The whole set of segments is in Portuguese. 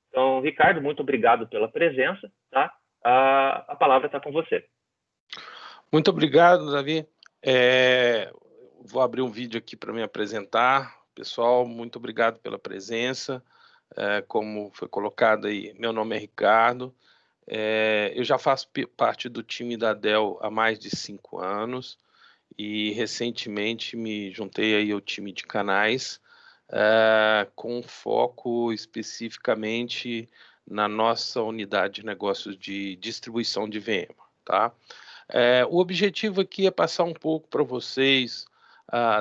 Então, Ricardo, muito obrigado pela presença, tá? A palavra está com você. Muito obrigado, Davi. Vou abrir um vídeo aqui para me apresentar. Pessoal, muito obrigado pela presença. Como foi colocado aí, meu nome é Ricardo. Eu já faço parte do time da Dell há mais de 5 anos e recentemente me juntei aí ao time de canais, com foco especificamente na nossa unidade de negócios de distribuição de VM, tá? O objetivo aqui é passar um pouco para vocês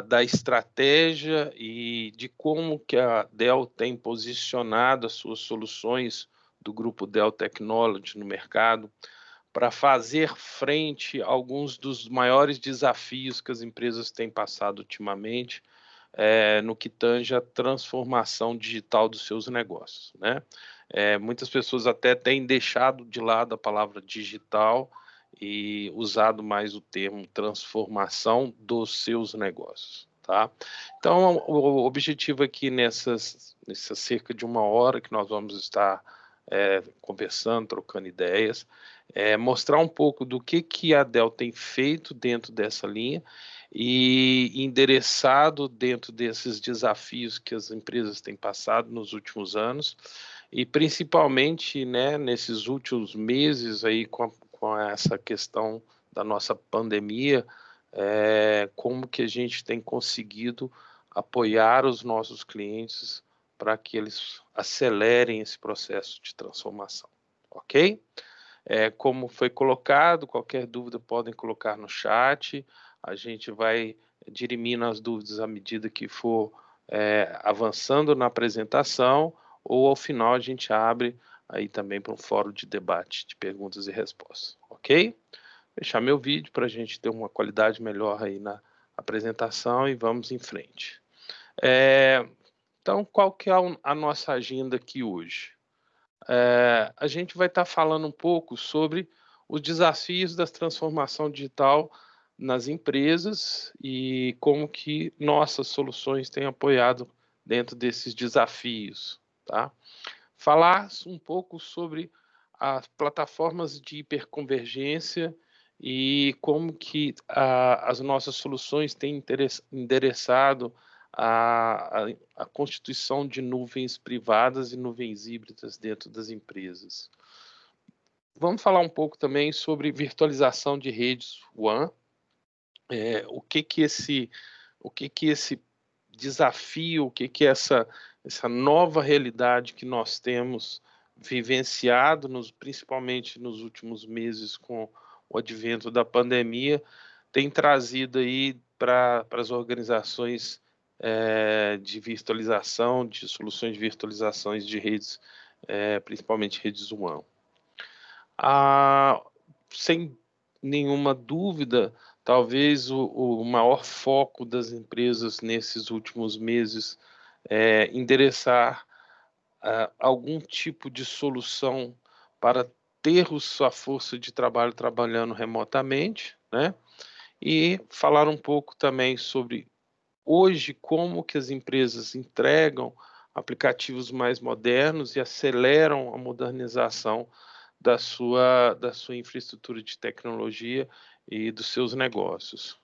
da estratégia e de como que a Dell tem posicionado as suas soluções do grupo Dell Technology no mercado para fazer frente a alguns dos maiores desafios que as empresas têm passado ultimamente, no que tange a transformação digital dos seus negócios, né? Muitas pessoas até têm deixado de lado a palavra digital e usado mais o termo transformação dos seus negócios, tá? Então, o objetivo aqui nessa cerca de 1 hora que nós vamos estar conversando, trocando ideias, mostrar um pouco do que a Dell tem feito dentro dessa linha e endereçado dentro desses desafios que as empresas têm passado nos últimos anos e principalmente, né, nesses últimos meses aí com essa questão da nossa pandemia, como que a gente tem conseguido apoiar os nossos clientes para que eles acelerem esse processo de transformação, ok? Como foi colocado, qualquer dúvida podem colocar no chat, a gente vai dirimindo as dúvidas à medida que for avançando na apresentação, ou ao final a gente abre aí também para um fórum de debate, de perguntas e respostas, ok? Fechar meu vídeo para a gente ter uma qualidade melhor aí na apresentação e vamos em frente. Então, qual que é a nossa agenda aqui hoje? A gente vai estar falando um pouco sobre os desafios da transformação digital nas empresas e como que nossas soluções têm apoiado dentro desses desafios, tá? Falar um pouco sobre as plataformas de hiperconvergência e como que as nossas soluções têm endereçado a constituição de nuvens privadas e nuvens híbridas dentro das empresas. Vamos falar um pouco também sobre virtualização de redes WAN, o que esse desafio, o que essa nova realidade que nós temos vivenciado, principalmente nos últimos meses com o advento da pandemia, tem trazido aí para as organizações de virtualização, de soluções de virtualizações de redes, principalmente redes WAN. Sem nenhuma dúvida, talvez o maior foco das empresas nesses últimos meses é endereçar algum tipo de solução para ter sua força de trabalho trabalhando remotamente, né? E falar um pouco também sobre hoje como que as empresas entregam aplicativos mais modernos e aceleram a modernização da sua infraestrutura de tecnologia e dos seus negócios.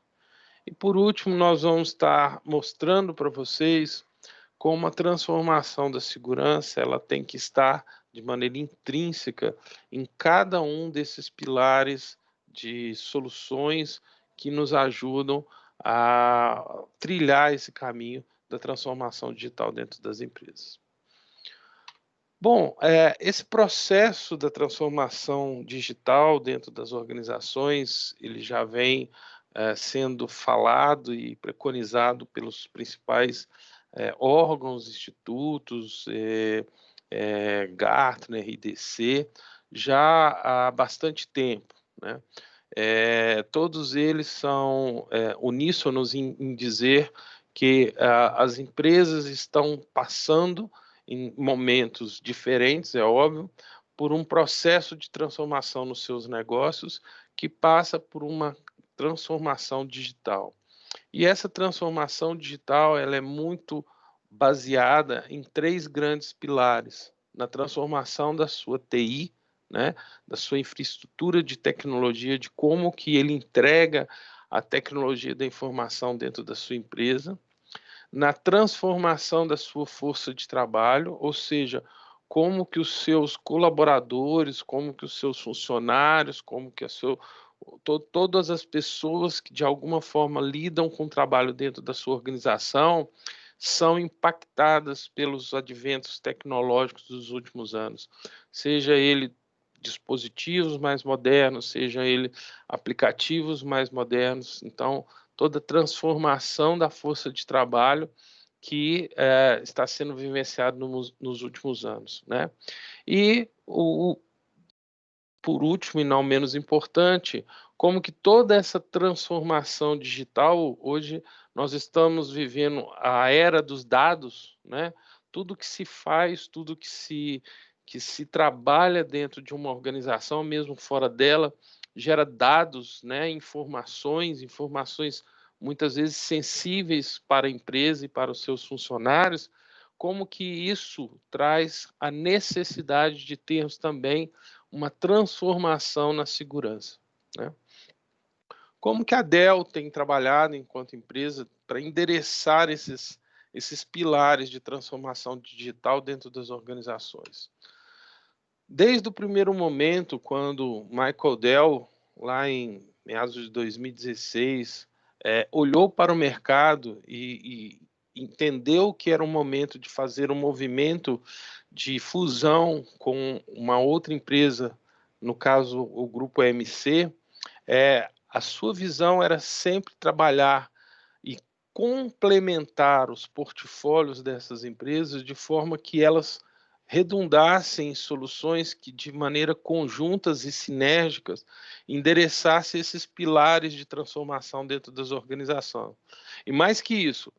E por último, nós vamos estar mostrando para vocês como a transformação da segurança ela tem que estar de maneira intrínseca em cada um desses pilares de soluções que nos ajudam a trilhar esse caminho da transformação digital dentro das empresas. Bom, esse processo da transformação digital dentro das organizações, ele já vem sendo falado e preconizado pelos principais órgãos, institutos, Gartner, IDC, já há bastante tempo, né? Todos eles são uníssonos em dizer que as empresas estão passando em momentos diferentes, é óbvio, por um processo de transformação nos seus negócios que passa por uma transformação digital. E essa transformação digital ela é muito baseada em 3 grandes pilares, na transformação da sua TI, né, da sua infraestrutura de tecnologia, de como que ele entrega a tecnologia da informação dentro da sua empresa, na transformação da sua força de trabalho, ou seja, como que os seus colaboradores, como que os seus funcionários, como que todas as pessoas que de alguma forma lidam com o trabalho dentro da sua organização são impactadas pelos adventos tecnológicos dos últimos anos, seja ele dispositivos mais modernos, seja ele aplicativos mais modernos. Então, toda transformação da força de trabalho que está sendo vivenciado nos últimos anos, né? E por último e não menos importante, como que toda essa transformação digital, hoje nós estamos vivendo a era dos dados, né? Tudo que se faz, tudo que se trabalha dentro de uma organização, mesmo fora dela, gera dados, né? Informações muitas vezes sensíveis para a empresa e para os seus funcionários, como que isso traz a necessidade de termos também uma transformação na segurança, né? Como que a Dell tem trabalhado enquanto empresa para endereçar esses pilares de transformação digital dentro das organizações? Desde o primeiro momento, quando Michael Dell, lá em meados de 2016, olhou para o mercado e entendeu que era um momento de fazer um movimento de fusão com uma outra empresa, no caso o grupo EMC, a sua visão era sempre trabalhar e complementar os portfólios dessas empresas de forma que elas redundassem em soluções que, de maneira conjuntas e sinérgicas, endereçassem esses pilares de transformação dentro das organizações. E mais que isso,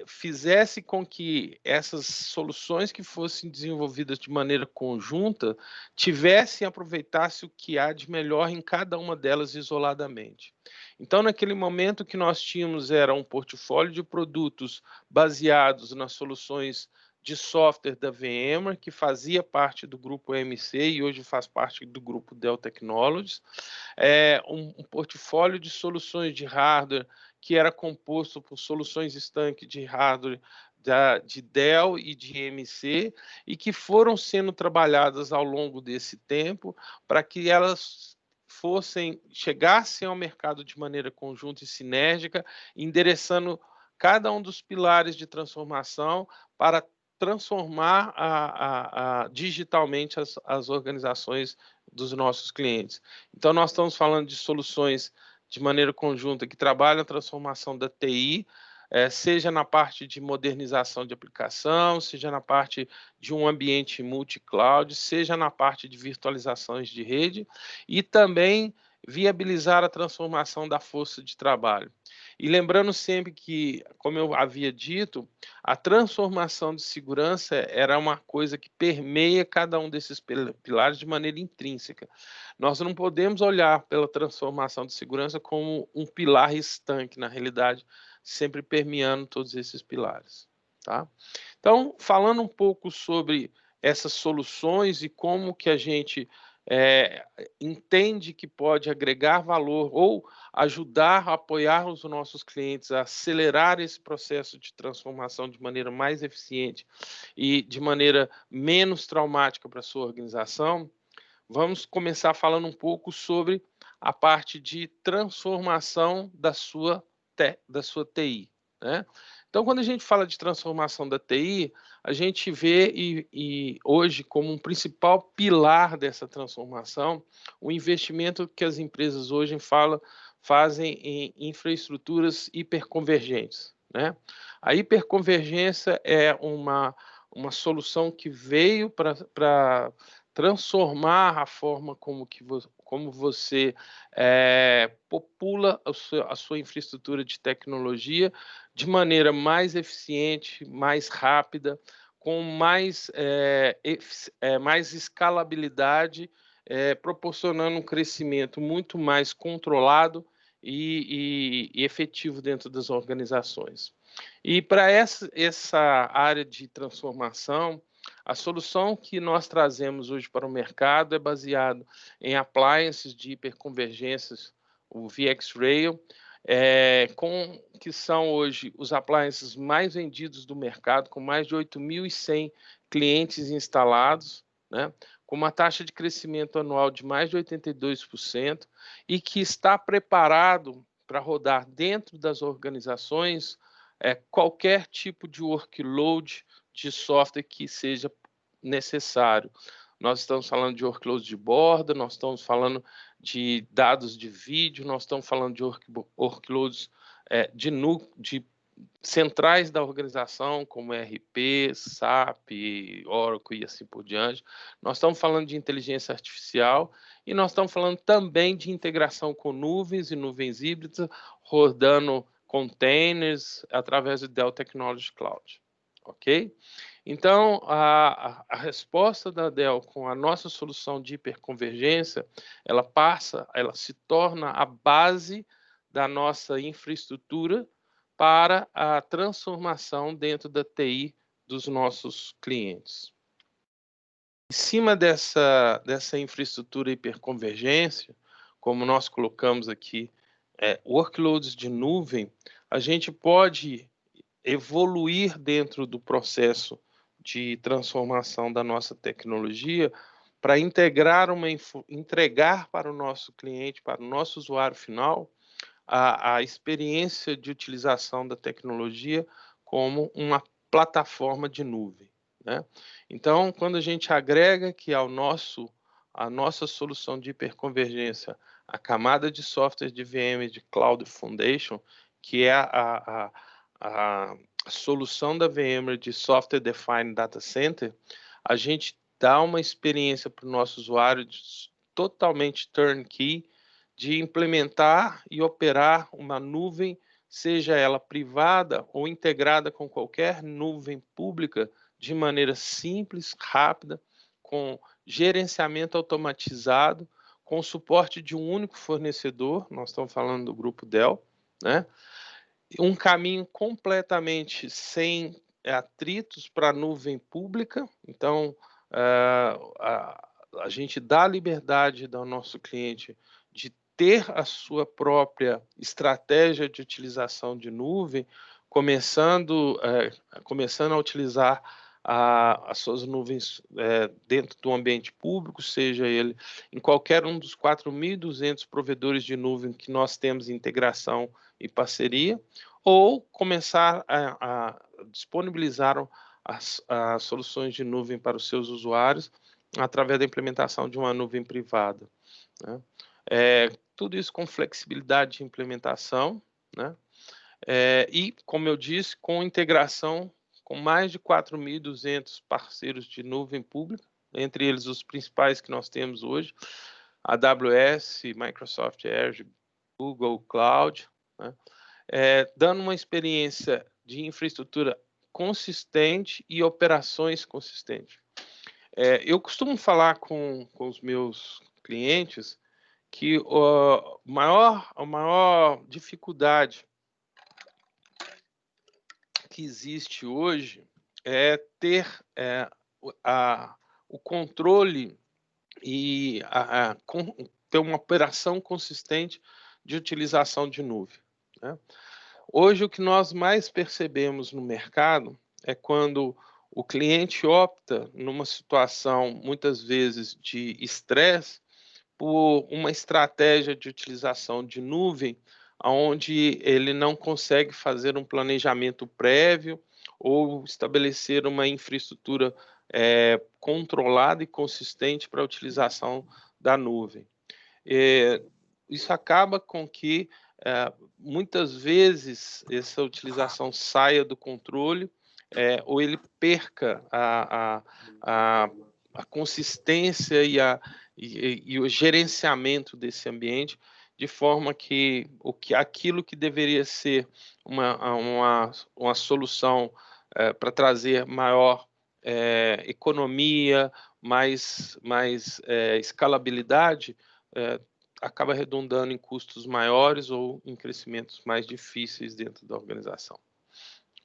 fizesse com que essas soluções que fossem desenvolvidas de maneira conjunta tivessem e aproveitassem o que há de melhor em cada uma delas isoladamente. Então, naquele momento, o que nós tínhamos era um portfólio de produtos baseados nas soluções de software da VMware, que fazia parte do grupo EMC e hoje faz parte do grupo Dell Technologies, um portfólio de soluções de hardware que era composto por soluções estanque de hardware de Dell e de EMC, e que foram sendo trabalhadas ao longo desse tempo para que elas chegassem ao mercado de maneira conjunta e sinérgica, endereçando cada um dos pilares de transformação para transformar digitalmente as organizações dos nossos clientes. Então, nós estamos falando de soluções de maneira conjunta que trabalham a transformação da TI, seja na parte de modernização de aplicação, seja na parte de um ambiente multi-cloud, seja na parte de virtualizações de rede, e também viabilizar a transformação da força de trabalho. E lembrando sempre que, como eu havia dito, a transformação de segurança era uma coisa que permeia cada um desses pilares de maneira intrínseca. Nós não podemos olhar pela transformação de segurança como um pilar estanque, na realidade, sempre permeando todos esses pilares, tá? Então, falando um pouco sobre essas soluções e como que a gente entende que pode agregar valor ou ajudar a apoiar os nossos clientes a acelerar esse processo de transformação de maneira mais eficiente e de maneira menos traumática para a sua organização, vamos começar falando um pouco sobre a parte de transformação da sua TI, né? Então, quando a gente fala de transformação da TI, a gente vê e hoje como um principal pilar dessa transformação o investimento que as empresas hoje fazem em infraestruturas hiperconvergentes, né? A hiperconvergência é uma solução que veio para transformar a forma como você popula a sua infraestrutura de tecnologia de maneira mais eficiente, mais rápida, com mais escalabilidade, proporcionando um crescimento muito mais controlado e efetivo dentro das organizações. E para essa área de transformação, a solução que nós trazemos hoje para o mercado é baseado em appliances de hiperconvergências, o VxRail, que são hoje os appliances mais vendidos do mercado, com mais de 8.100 clientes instalados, né, com uma taxa de crescimento anual de mais de 82%, e que está preparado para rodar dentro das organizações qualquer tipo de workload de software que seja necessário. Nós estamos falando de workloads de borda, nós estamos falando de dados de vídeo, nós estamos falando de workloads de centrais da organização, como ERP, SAP, Oracle e assim por diante. Nós estamos falando de inteligência artificial e nós estamos falando também de integração com nuvens e nuvens híbridas, rodando containers através do Dell Technologies Cloud, ok? Então, a resposta da Dell com a nossa solução de hiperconvergência, ela se torna a base da nossa infraestrutura para a transformação dentro da TI dos nossos clientes. Em cima dessa infraestrutura hiperconvergência, como nós colocamos aqui, workloads de nuvem, a gente pode evoluir dentro do processo de transformação da nossa tecnologia para entregar para o nosso cliente, para o nosso usuário final, a experiência de utilização da tecnologia como uma plataforma de nuvem, né? Então, quando a gente agrega que a nossa solução de hiperconvergência, a camada de software de VM de Cloud Foundation, que é a solução da VMware de Software Defined Data Center, a gente dá uma experiência para o nosso usuário totalmente turnkey, de implementar e operar uma nuvem, seja ela privada ou integrada com qualquer nuvem pública, de maneira simples, rápida, com gerenciamento automatizado, com suporte de um único fornecedor, nós estamos falando do grupo Dell, né? Um caminho completamente sem atritos para a nuvem pública. Então, a gente dá liberdade ao nosso cliente de ter a sua própria estratégia de utilização de nuvem, começando a utilizar as suas nuvens dentro do ambiente público, seja ele em qualquer um dos 4.200 provedores de nuvem que nós temos integração e parceria, ou começar a disponibilizar as soluções de nuvem para os seus usuários através da implementação de uma nuvem privada, né? Tudo isso com flexibilidade de implementação, né? E, como eu disse, com integração com mais de 4.200 parceiros de nuvem pública, entre eles os principais que nós temos hoje, AWS, Microsoft Azure, Google Cloud, né? Dando uma experiência de infraestrutura consistente e operações consistentes. Eu costumo falar com os meus clientes que a maior dificuldade que existe hoje é ter o controle e ter uma operação consistente de utilização de nuvem, né? Hoje, o que nós mais percebemos no mercado é quando o cliente opta, numa situação, muitas vezes, de estresse, por uma estratégia de utilização de nuvem, onde ele não consegue fazer um planejamento prévio ou estabelecer uma infraestrutura controlada e consistente para a utilização da nuvem. Isso acaba com que, muitas vezes, essa utilização saia do controle, ou ele perca a consistência e o gerenciamento desse ambiente, de forma que aquilo que deveria ser uma solução para trazer maior economia, mais escalabilidade, acaba redundando em custos maiores ou em crescimentos mais difíceis dentro da organização.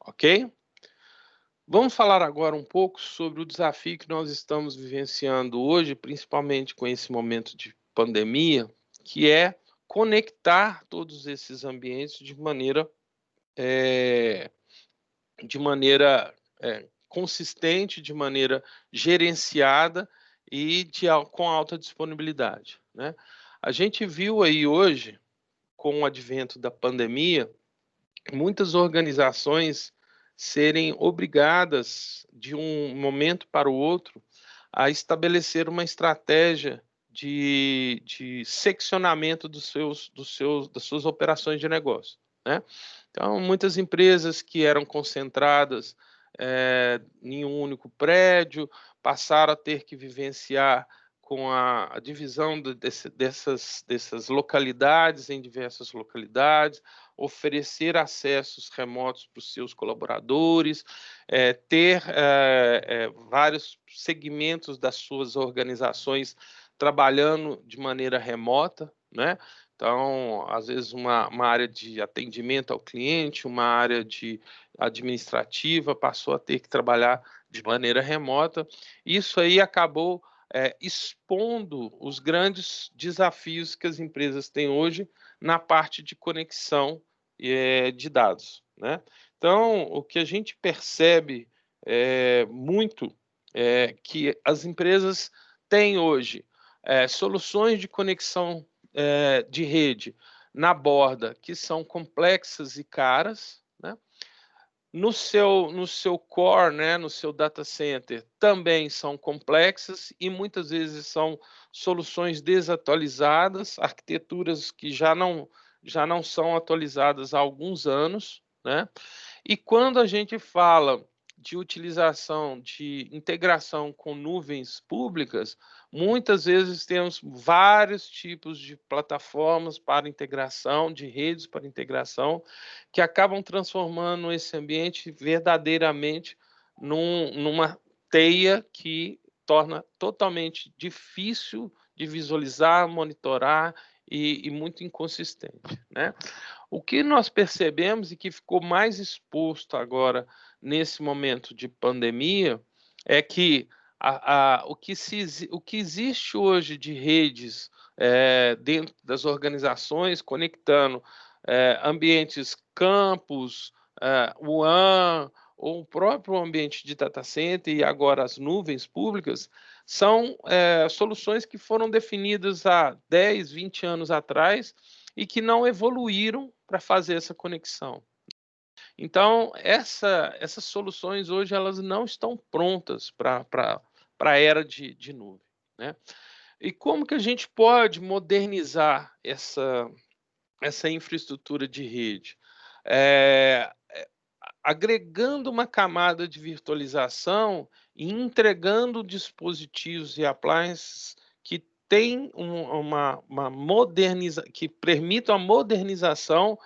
ok? Vamos falar agora um pouco sobre o desafio que nós estamos vivenciando hoje, principalmente com esse momento de pandemia, que é conectar todos esses ambientes de maneira consistente, de maneira gerenciada e com alta disponibilidade, né? A gente viu aí hoje, com o advento da pandemia, muitas organizações serem obrigadas, de um momento para o outro, a estabelecer uma estratégia de seccionamento das suas operações de negócio, né? Então, muitas empresas que eram concentradas em um único prédio passaram a ter que vivenciar com a divisão dessas localidades em diversas localidades, oferecer acessos remotos para os seus colaboradores, ter vários segmentos das suas organizações trabalhando de maneira remota, né? Então, às vezes, uma área de atendimento ao cliente, uma área administrativa passou a ter que trabalhar de maneira remota. Isso aí acabou expondo os grandes desafios que as empresas têm hoje na parte de conexão de dados, né? Então, o que a gente percebe muito é que as empresas têm hoje soluções de conexão de rede na borda que são complexas e caras, né? No seu core, né, no seu data center, também são complexas e muitas vezes são soluções desatualizadas, arquiteturas que já não são atualizadas há alguns anos, né? E quando a gente fala de utilização, de integração com nuvens públicas, muitas vezes temos vários tipos de plataformas para integração, de redes para integração, que acabam transformando esse ambiente verdadeiramente numa teia que torna totalmente difícil de visualizar, monitorar e muito inconsistente, né? O que nós percebemos e que ficou mais exposto agora nesse momento de pandemia é que o que existe hoje de redes dentro das organizações conectando ambientes campus, WAN, ou o próprio ambiente de data center e agora as nuvens públicas, são soluções que foram definidas há 10, 20 anos atrás e que não evoluíram para fazer essa conexão. Então, essas soluções hoje elas não estão prontas para a era de nuvem, né? E como que a gente pode modernizar essa infraestrutura de rede? Agregando uma camada de virtualização e entregando dispositivos e appliances que tem que permitam a modernização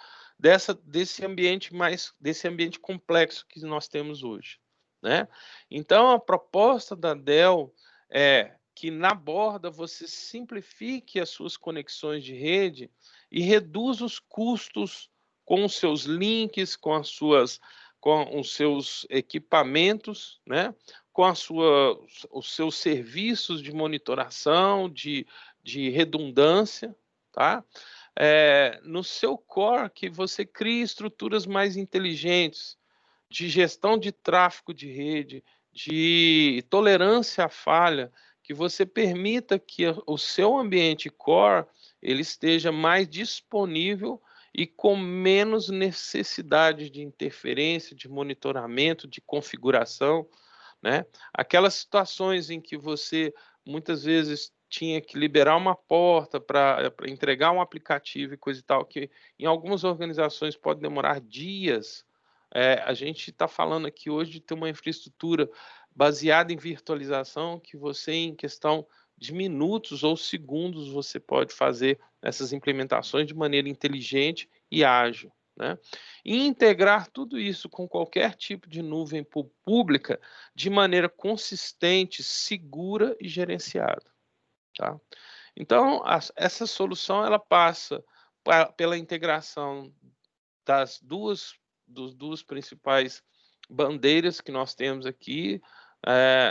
desse ambiente complexo que nós temos hoje, né? Então, a proposta da Dell é que na borda você simplifique as suas conexões de rede e reduza os custos com os seus links, com os seus equipamentos, né? Com os seus serviços de monitoração, de redundância, tá? No seu core, que você crie estruturas mais inteligentes, de gestão de tráfego de rede, de tolerância à falha, que você permita que o seu ambiente core ele esteja mais disponível e com menos necessidade de interferência, de monitoramento, de configuração, né? Aquelas situações em que você muitas vezes tinha que liberar uma porta para entregar um aplicativo e coisa e tal, que em algumas organizações pode demorar dias. A gente está falando aqui hoje de ter uma infraestrutura baseada em virtualização que você, em questão de minutos ou segundos, você pode fazer essas implementações de maneira inteligente e ágil, né? E integrar tudo isso com qualquer tipo de nuvem pública de maneira consistente, segura e gerenciada, tá? Então, essa solução ela passa pela integração das duas dos duas principais bandeiras que nós temos aqui,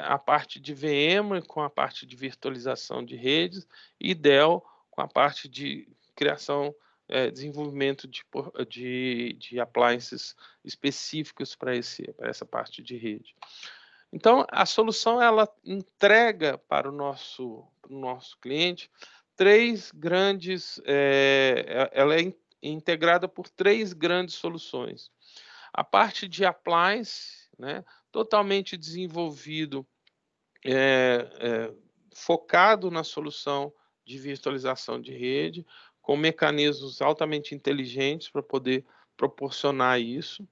a parte de VMware com a parte de virtualização de redes e Dell com a parte de criação, desenvolvimento de appliances específicos para essa parte de rede. Então, a solução ela entrega para o nosso cliente três grandes, ela é integrada por três grandes soluções. A parte de appliance, né, totalmente desenvolvido, focado na solução de virtualização de rede, com mecanismos altamente inteligentes para poder proporcionar isso.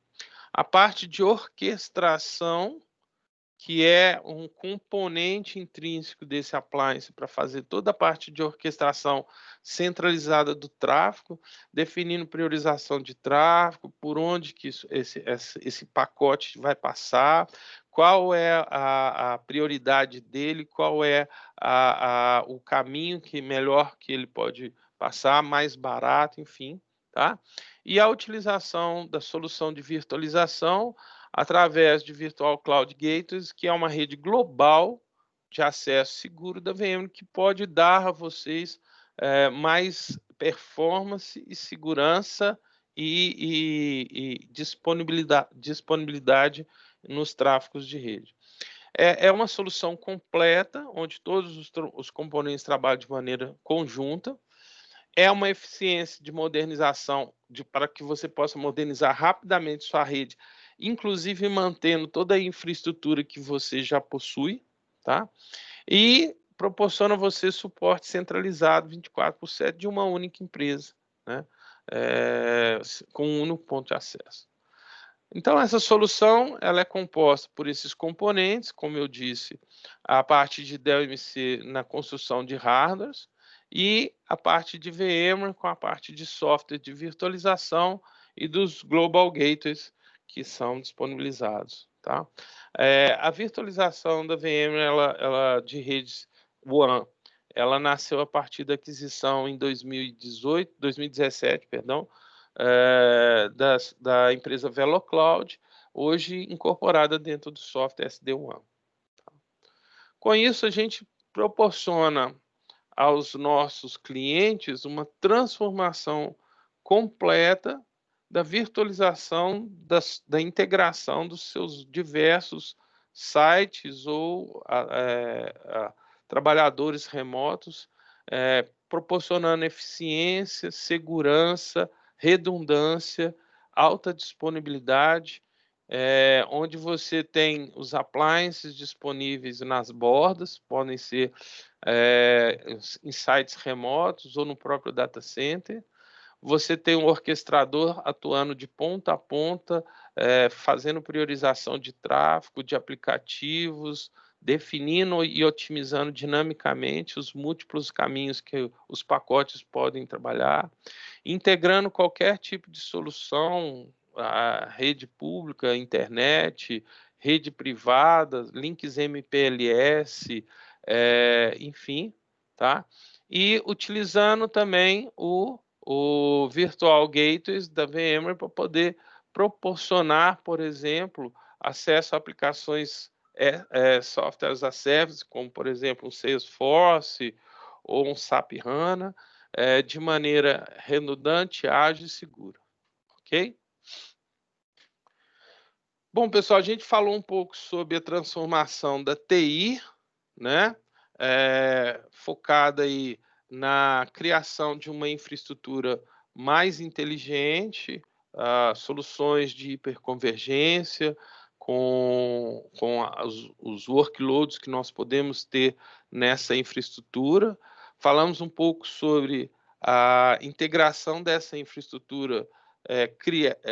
A parte de orquestração, que é um componente intrínseco desse appliance para fazer toda a parte de orquestração centralizada do tráfego, definindo priorização de tráfego, por onde que esse pacote vai passar, qual é a prioridade dele, qual é o caminho melhor que ele pode passar, mais barato, enfim, tá? E a utilização da solução de virtualização através de Virtual Cloud Gateways, que é uma rede global de acesso seguro da VMware, que pode dar a vocês mais performance e segurança e disponibilidade nos tráfegos de rede. É uma solução completa, onde todos os componentes trabalham de maneira conjunta. É uma eficiência de modernização para que você possa modernizar rapidamente sua rede, inclusive mantendo toda a infraestrutura que você já possui, tá? E proporciona a você suporte centralizado 24/7 de uma única empresa, né? Com um único ponto de acesso. Então, essa solução ela é composta por esses componentes, como eu disse, a parte de Dell EMC na construção de hardwares e a parte de VMware com a parte de software de virtualização e dos Global Gateways que são disponibilizados. Tá? A virtualização da VMware ela de redes WAN, ela nasceu a partir da aquisição em 2017, perdão, da empresa VeloCloud, hoje incorporada dentro do software SD-WAN. Com isso, a gente proporciona aos nossos clientes uma transformação completa da virtualização, da integração dos seus diversos sites ou trabalhadores remotos, proporcionando eficiência, segurança, redundância, alta disponibilidade, onde você tem os appliances disponíveis nas bordas, podem ser em sites remotos ou no próprio data center. Você tem um orquestrador atuando de ponta a ponta, fazendo priorização de tráfego, de aplicativos, definindo e otimizando dinamicamente os múltiplos caminhos que os pacotes podem trabalhar, integrando qualquer tipo de solução, a rede pública, internet, rede privada, links MPLS, enfim, tá? E utilizando também o Virtual Gateways da VMware para poder proporcionar, por exemplo, acesso a aplicações software as a service, como, por exemplo, um Salesforce ou um SAP HANA, de maneira redundante, ágil e segura. Ok? Bom, pessoal, a gente falou um pouco sobre a transformação da TI, né? Focada aí na criação de uma infraestrutura mais inteligente, soluções de hiperconvergência, com os workloads que nós podemos ter nessa infraestrutura. Falamos um pouco sobre a integração dessa infraestrutura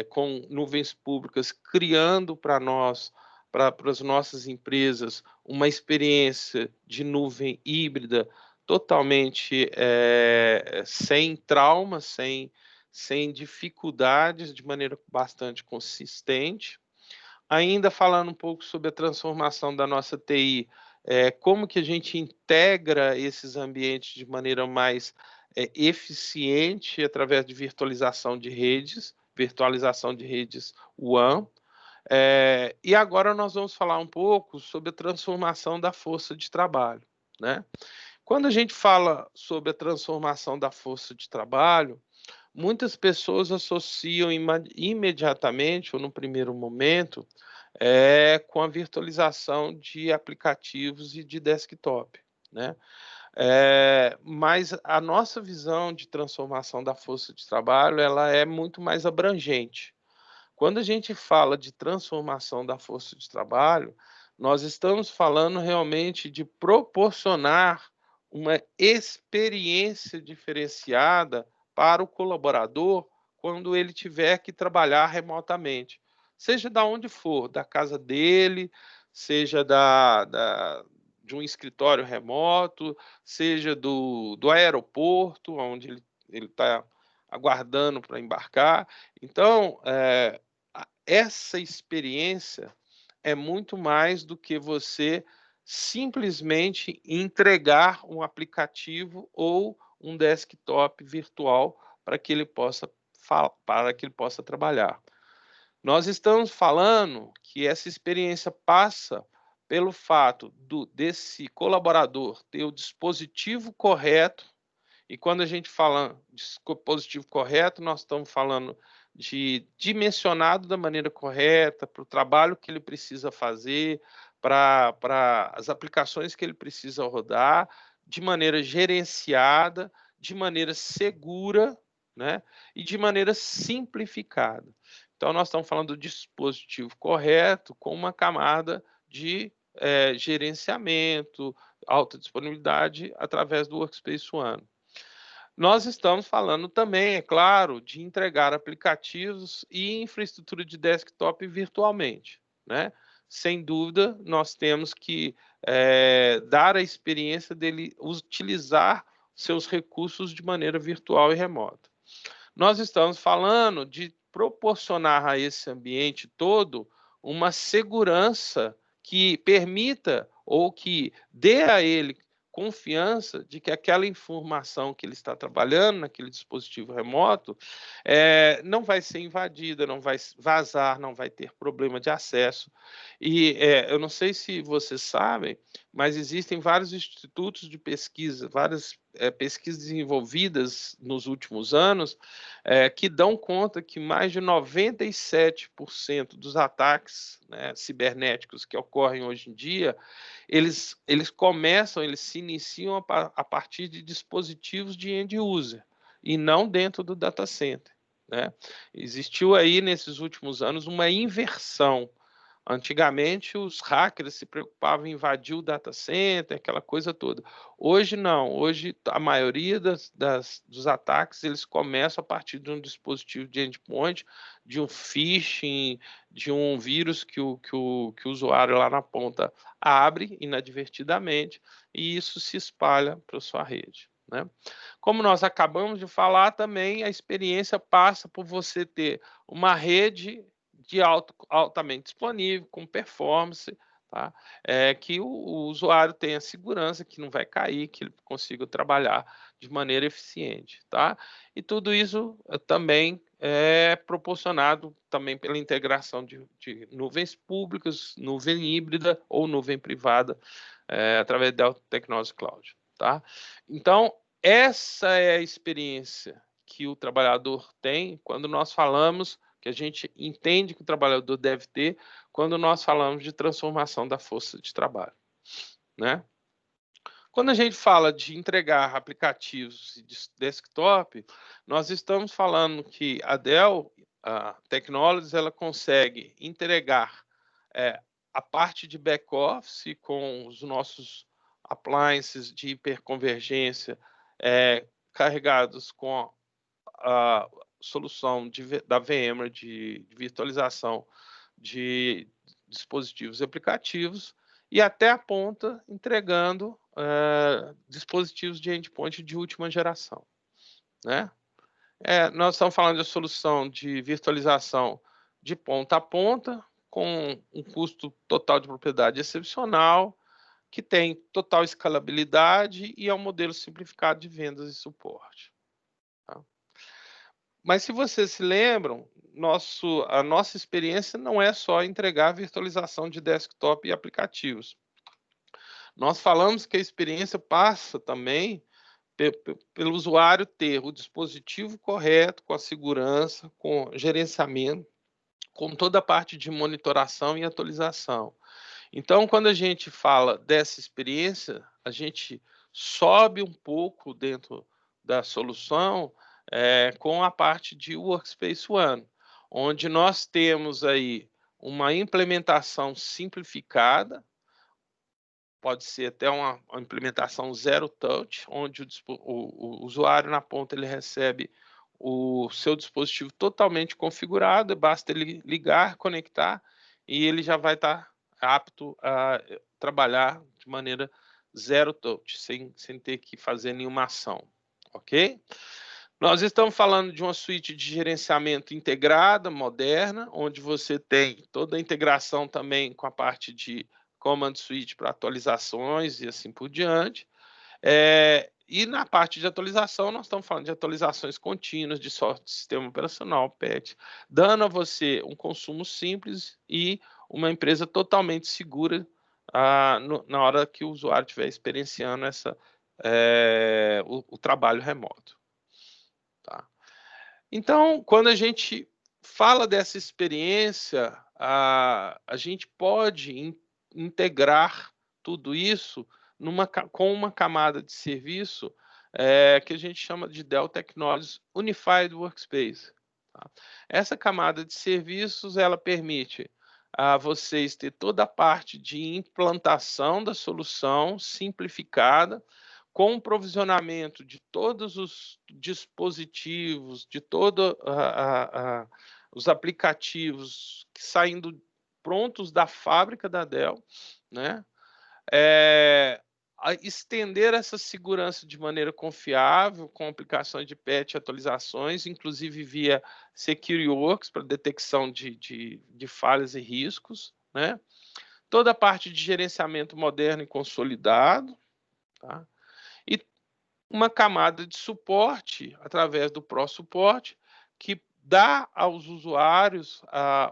com nuvens públicas, criando para nós, para as nossas empresas, uma experiência de nuvem híbrida totalmente sem traumas, sem dificuldades, de maneira bastante consistente. Ainda falando um pouco sobre a transformação da nossa TI, como que a gente integra esses ambientes de maneira mais eficiente através de virtualização de redes, virtualização de redes WAN. E agora nós vamos falar um pouco sobre a transformação da força de trabalho, né? Quando a gente fala sobre a transformação da força de trabalho, muitas pessoas associam imediatamente, ou no primeiro momento, com a virtualização de aplicativos e de desktop, né? Mas a nossa visão de transformação da força de trabalho, ela é muito mais abrangente. Quando a gente fala de transformação da força de trabalho, nós estamos falando realmente de proporcionar uma experiência diferenciada para o colaborador quando ele tiver que trabalhar remotamente, seja da onde for, da casa dele, seja de um escritório remoto, seja do aeroporto, onde ele está aguardando para embarcar. Então, essa experiência é muito mais do que você simplesmente entregar um aplicativo ou um desktop virtual para que ele possa trabalhar. Nós estamos falando que essa experiência passa pelo fato desse colaborador ter o dispositivo correto. E quando a gente fala de dispositivo correto, nós estamos falando de dimensionado da maneira correta, para o trabalho que ele precisa fazer, para as aplicações que ele precisa rodar, de maneira gerenciada, de maneira segura, né? E de maneira simplificada. Então, nós estamos falando do dispositivo correto com uma camada de gerenciamento, alta disponibilidade através do Workspace ONE. Nós estamos falando também, é claro, de entregar aplicativos e infraestrutura de desktop virtualmente, né? Sem dúvida, nós temos que dar a experiência dele utilizar seus recursos de maneira virtual e remota. Nós estamos falando de proporcionar a esse ambiente todo uma segurança que permita ou que dê a ele confiança de que aquela informação que ele está trabalhando naquele dispositivo remoto não vai ser invadida, não vai vazar, não vai ter problema de acesso. E eu não sei se vocês sabem, mas existem vários institutos de pesquisa, várias pesquisas desenvolvidas nos últimos anos que dão conta que mais de 97% dos ataques, né, cibernéticos que ocorrem hoje em dia, eles se iniciam a partir de dispositivos de end user e não dentro do data center, né? Existiu aí nesses últimos anos uma inversão. Antigamente, os hackers se preocupavam em invadir o data center, aquela coisa toda. Hoje, não. Hoje, a maioria dos ataques, eles começam a partir de um dispositivo de endpoint, de um phishing, de um vírus que o usuário lá na ponta abre inadvertidamente, e isso se espalha para a sua rede, né? Como nós acabamos de falar também, a experiência passa por você ter uma rede altamente disponível, com performance, tá? Que o usuário tenha segurança, que não vai cair, que ele consiga trabalhar de maneira eficiente, tá? E tudo isso também é proporcionado também pela integração de nuvens públicas, nuvem híbrida ou nuvem privada, através da Technology Cloud, tá? Então, essa é a experiência que o trabalhador tem quando nós falamos, que a gente entende que o trabalhador deve ter quando nós falamos de transformação da força de trabalho, né? Quando a gente fala de entregar aplicativos de desktop, nós estamos falando que a Dell Technologies ela consegue entregar a parte de back-office com os nossos appliances de hiperconvergência carregados com a solução da VMware de virtualização de dispositivos e aplicativos, e até a ponta entregando dispositivos de endpoint de última geração, né? Nós estamos falando de solução de virtualização de ponta a ponta, com um custo total de propriedade excepcional, que tem total escalabilidade e é um modelo simplificado de vendas e suporte. Tá? Mas se vocês se lembram, a nossa experiência não é só entregar virtualização de desktop e aplicativos. Nós falamos que a experiência passa também pelo usuário ter o dispositivo correto, com a segurança, com gerenciamento, com toda a parte de monitoração e atualização. Então, quando a gente fala dessa experiência, a gente sobe um pouco dentro da solução com a parte de Workspace ONE, onde nós temos aí uma implementação simplificada, pode ser até uma implementação zero touch, onde o usuário na ponta ele recebe o seu dispositivo totalmente configurado, basta ele ligar, conectar, e ele já vai estar apto a trabalhar de maneira zero touch, sem ter que fazer nenhuma ação, ok? Nós estamos falando de uma suíte de gerenciamento integrada, moderna, onde você tem toda a integração também com a parte de Command Suite para atualizações e assim por diante. E na parte de atualização, nós estamos falando de atualizações contínuas de software, sistema operacional, PET, dando a você um consumo simples e uma empresa totalmente segura na hora que o usuário estiver experienciando o trabalho remoto. Tá? Então, quando a gente fala dessa experiência, a gente pode integrar tudo isso com uma camada de serviço que a gente chama de Dell Technologies Unified Workspace. Tá? Essa camada de serviços, ela permite a vocês ter toda a parte de implantação da solução simplificada, com o provisionamento de todos os dispositivos, de todos os aplicativos que saindo prontos da fábrica da Dell, né? A estender essa segurança de maneira confiável, com aplicações de patch e atualizações, inclusive via SecureWorks para detecção de falhas e riscos, né? Toda a parte de gerenciamento moderno e consolidado, tá? E uma camada de suporte através do ProSupport, que dá aos usuários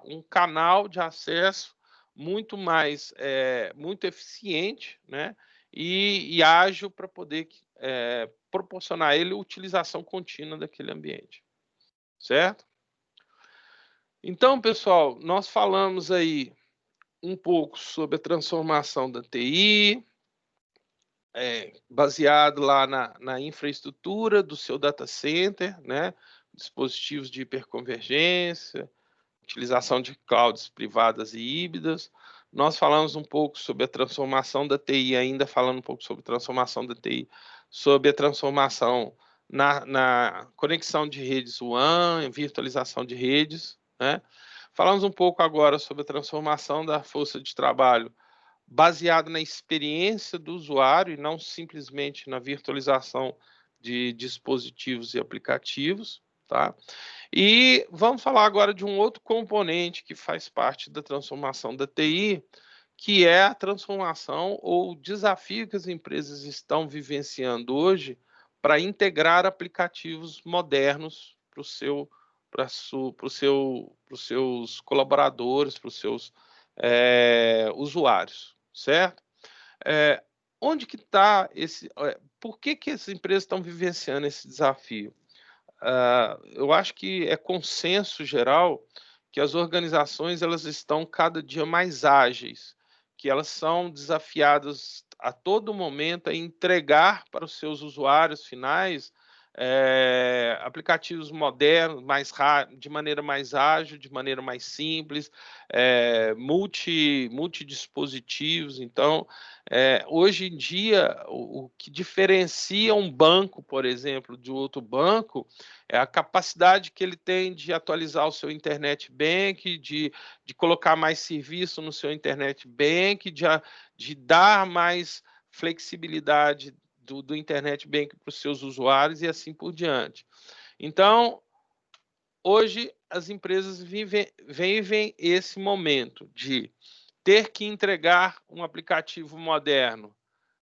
um canal de acesso muito eficiente, né? E ágil para poder proporcionar a ele a utilização contínua daquele ambiente, certo? Então, pessoal, nós falamos aí um pouco sobre a transformação da TI, baseado lá na infraestrutura do seu data center, né? Dispositivos de hiperconvergência, utilização de clouds privadas e híbridas. Nós falamos um pouco sobre a transformação da TI, ainda falando um pouco sobre a transformação da TI, sobre a transformação na conexão de redes WAN, virtualização de redes, né? Falamos um pouco agora sobre a transformação da força de trabalho baseado na experiência do usuário e não simplesmente na virtualização de dispositivos e aplicativos, tá? E vamos falar agora de um outro componente que faz parte da transformação da TI, que é a transformação ou o desafio que as empresas estão vivenciando hoje para integrar aplicativos modernos para os seus colaboradores, para os seus usuários, certo? Onde que está esse... por que as empresas estão vivenciando esse desafio? Eu acho que é consenso geral que as organizações elas estão cada dia mais ágeis, que elas são desafiadas a todo momento a entregar para os seus usuários finais aplicativos modernos, de maneira mais ágil, de maneira mais simples, multidispositivos. Então, hoje em dia, o que diferencia um banco, por exemplo, de outro banco, é a capacidade que ele tem de atualizar o seu internet bank, de colocar mais serviço no seu internet bank, de dar mais flexibilidade do internet bank para os seus usuários e assim por diante. Então, hoje as empresas vivem esse momento de ter que entregar um aplicativo moderno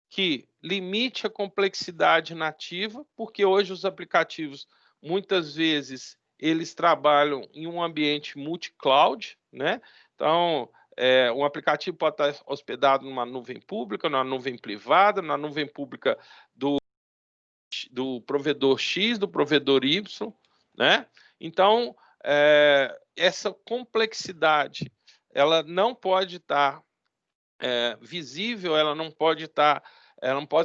que limite a complexidade nativa, porque hoje os aplicativos, muitas vezes, eles trabalham em um ambiente multi-cloud, né? Então, um aplicativo pode estar hospedado numa nuvem pública, numa nuvem privada, na nuvem pública do provedor X, do provedor Y, né? Então, essa complexidade, ela não pode estar visível, ela não pode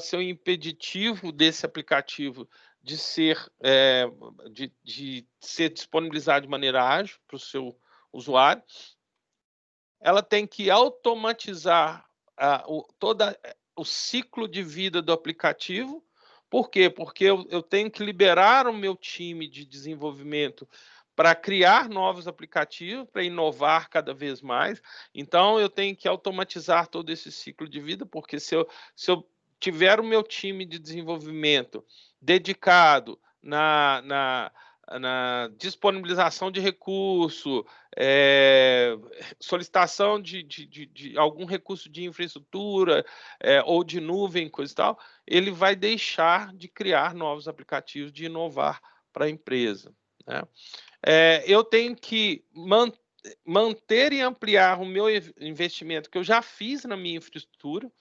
ser um impeditivo desse aplicativo de ser disponibilizado de maneira ágil para o seu usuário. Ela tem que automatizar todo o ciclo de vida do aplicativo. Por quê? Porque eu tenho que liberar o meu time de desenvolvimento para criar novos aplicativos, para inovar cada vez mais. Então, eu tenho que automatizar todo esse ciclo de vida, porque se eu tiver o meu time de desenvolvimento dedicado na disponibilização de recurso, solicitação de algum recurso de infraestrutura ou de nuvem, coisa e tal, ele vai deixar de criar novos aplicativos, de inovar para a empresa, né? Eu tenho que manter e ampliar o meu investimento que eu já fiz na minha infraestrutura.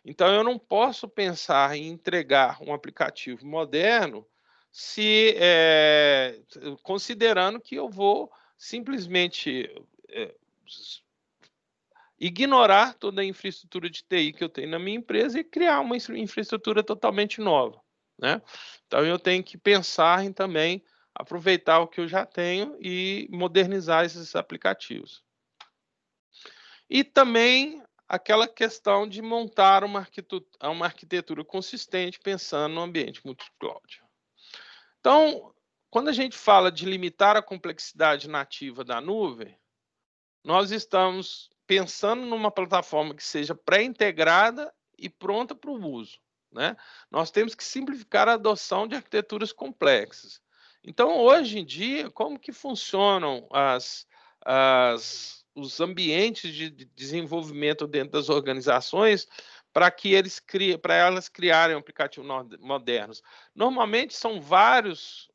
Então, eu não posso pensar em entregar um aplicativo moderno considerando que eu vou simplesmente ignorar toda a infraestrutura de TI que eu tenho na minha empresa e criar uma infraestrutura totalmente nova, né? Então, eu tenho que pensar em também aproveitar o que eu já tenho e modernizar esses aplicativos. E também aquela questão de montar uma arquitetura consistente pensando no ambiente multi-cloud. Então, quando a gente fala de limitar a complexidade nativa da nuvem, nós estamos pensando numa plataforma que seja pré-integrada e pronta para o uso, né? Nós temos que simplificar a adoção de arquiteturas complexas. Então, hoje em dia, como que funcionam os ambientes de desenvolvimento dentro das organizações para elas criarem aplicativos modernos? Normalmente são vários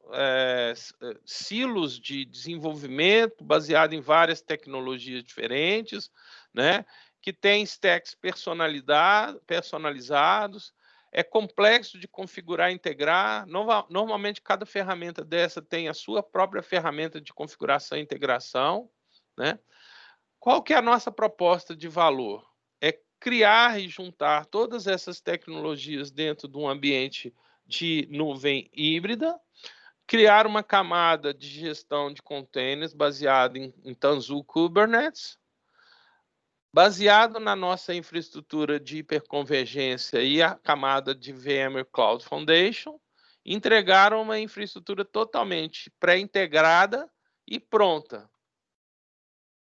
silos de desenvolvimento baseado em várias tecnologias diferentes, né? Que têm stacks personalizados. É complexo de configurar e integrar. Normalmente, cada ferramenta dessa tem a sua própria ferramenta de configuração e integração, né? Qual que é a nossa proposta de valor? É criar e juntar todas essas tecnologias dentro de um ambiente de nuvem híbrida, criar uma camada de gestão de containers baseada em Tanzu Kubernetes, baseado na nossa infraestrutura de hiperconvergência e a camada de VMware Cloud Foundation, entregar uma infraestrutura totalmente pré-integrada e pronta.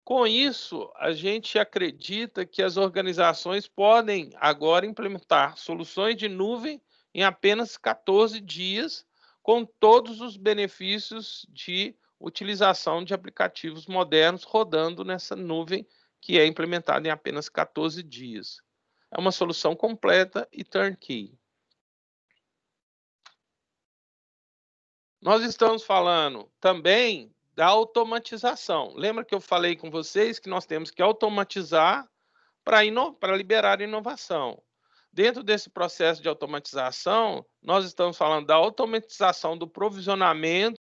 Com isso, a gente acredita que as organizações podem agora implementar soluções de nuvem em apenas 14 dias, com todos os benefícios de utilização de aplicativos modernos rodando nessa nuvem que é implementada em apenas 14 dias. É uma solução completa e turnkey. Nós estamos falando também da automatização. Lembra que eu falei com vocês que nós temos que automatizar para liberar inovação. Dentro desse processo de automatização, nós estamos falando da automatização do provisionamento,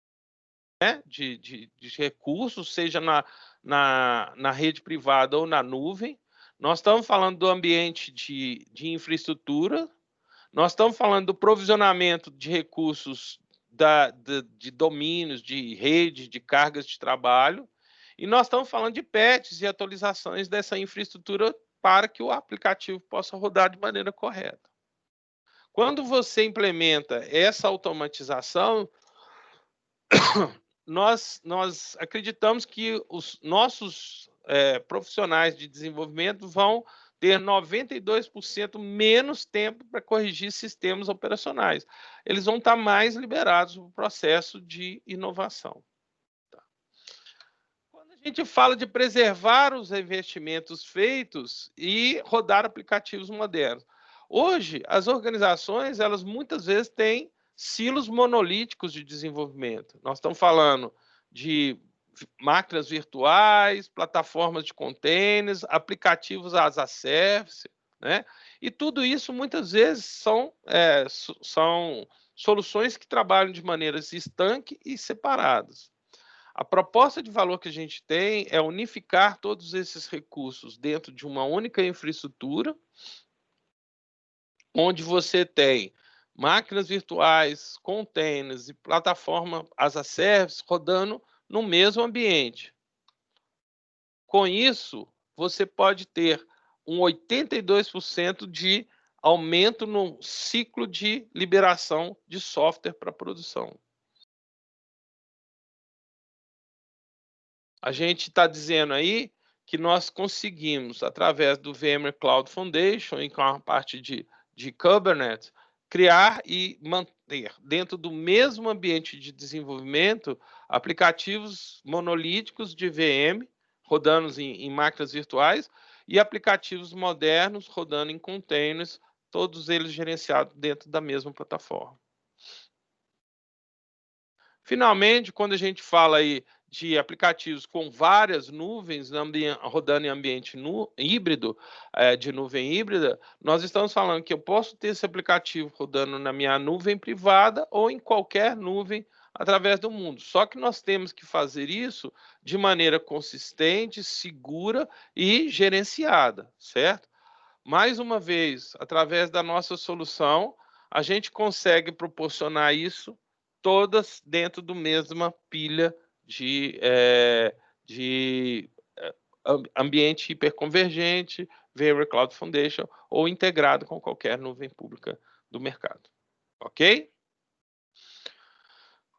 né, de recursos, seja na rede privada ou na nuvem. Nós estamos falando do ambiente de infraestrutura. Nós estamos falando do provisionamento de recursos de domínios, de redes, de cargas de trabalho, e nós estamos falando de patches e atualizações dessa infraestrutura para que o aplicativo possa rodar de maneira correta. Quando você implementa essa automatização, nós acreditamos que os nossos profissionais de desenvolvimento vão ter 92% menos tempo para corrigir sistemas operacionais. Eles vão estar mais liberados no processo de inovação. Tá. Quando a gente fala de preservar os investimentos feitos e rodar aplicativos modernos, hoje as organizações, elas muitas vezes têm silos monolíticos de desenvolvimento. Nós estamos falando de máquinas virtuais, plataformas de containers, aplicativos as a service, né? E tudo isso, muitas vezes, são soluções que trabalham de maneiras estanque e separadas. A proposta de valor que a gente tem é unificar todos esses recursos dentro de uma única infraestrutura, onde você tem máquinas virtuais, containers e plataforma as a service rodando no mesmo ambiente. Com isso, você pode ter um 82% de aumento no ciclo de liberação de software para produção. A gente está dizendo aí que nós conseguimos, através do VMware Cloud Foundation e com a parte de Kubernetes, criar e manter dentro do mesmo ambiente de desenvolvimento aplicativos monolíticos de VM rodando em máquinas virtuais e aplicativos modernos rodando em containers, todos eles gerenciados dentro da mesma plataforma. Finalmente, quando a gente fala aí de aplicativos com várias nuvens rodando em ambiente híbrido, de nuvem híbrida, nós estamos falando que eu posso ter esse aplicativo rodando na minha nuvem privada ou em qualquer nuvem através do mundo. Só que nós temos que fazer isso de maneira consistente, segura e gerenciada, certo? Mais uma vez, através da nossa solução, a gente consegue proporcionar isso todas dentro do mesma pilha de ambiente hiperconvergente, VMware Cloud Foundation, ou integrado com qualquer nuvem pública do mercado. Ok?